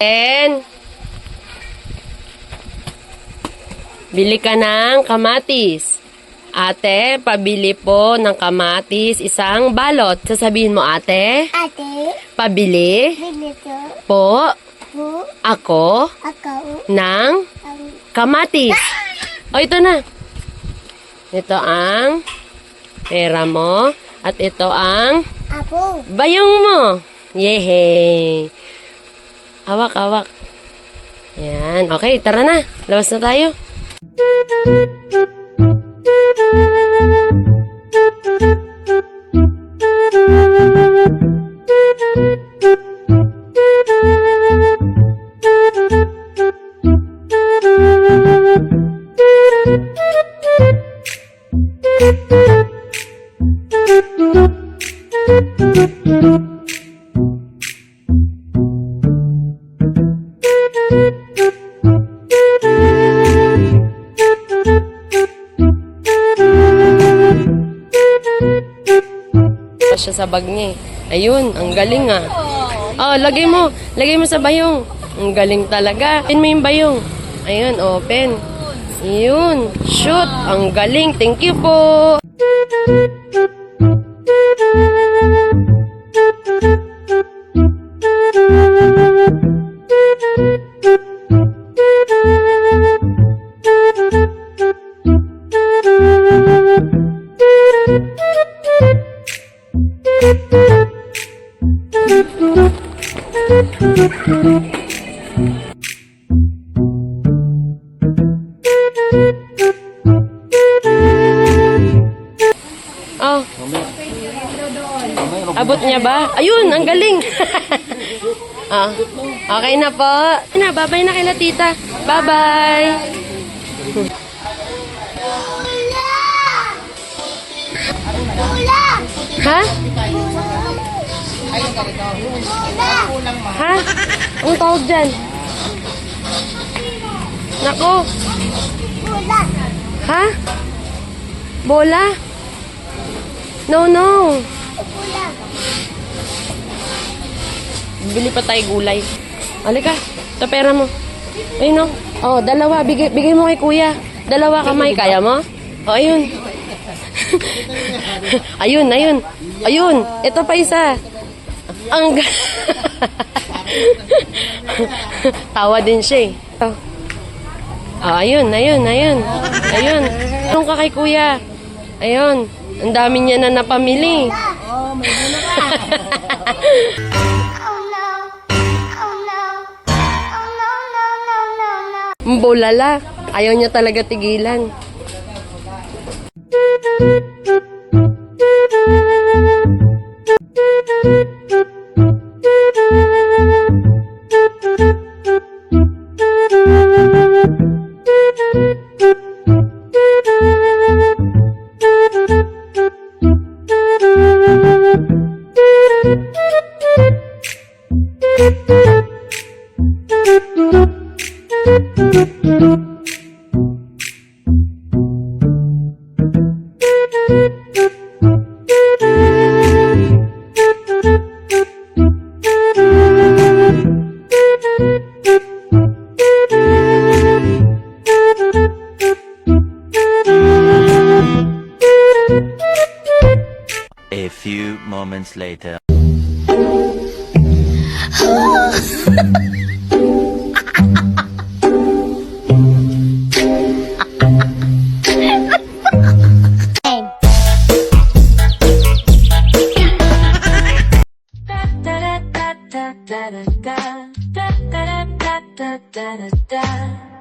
And bili ka ng kamatis. Ate, pabili po ng kamatis, isang balot. Sasabihin mo, ate? Ate, Pabili binito po po ako ako ng ang kamatis. O, ito na. Ito ang pera mo. At ito ang apo. bayong mo. Yehey! Hawak, hawak. Yan. Okay, tara na. Labas na tayo. Siya sa bag niya eh. Ayun, ang galing ah. Oh, lagay mo sa bayong. Ang galing talaga. Open mo yung bayong. Ayun, open. Ayun, shoot. Ang galing. Thank you po. Oh. Abot niya ba? Ayun, ang galing. Oh. Okay na po. Bye-bye na kila tita. Bye-bye. Ha? Ha? Ang tawag dyan? Nako. Ha? Bola? No, no. Bili pa tayo gulay. Halika. Ito pera mo. Ayun o. Oh, dalawa. Bigay mo kay kuya. Dalawa kamay. Kaya mo? Oh, ayun. Ayun, ayun. Ayun. Ito pa isa. Ang tawa din siya eh. Oh, ayun, ayun, ayun. Ayun. Anong ka kay kuya? Ayun. Ang dami niya na napamili. Oh, may gulo ka. Oh no. Oh no. Oh no, no, no, no, no. Mbolala. Ayaw niya talaga tigilan. A few moments later. da da da da da da da da da da da da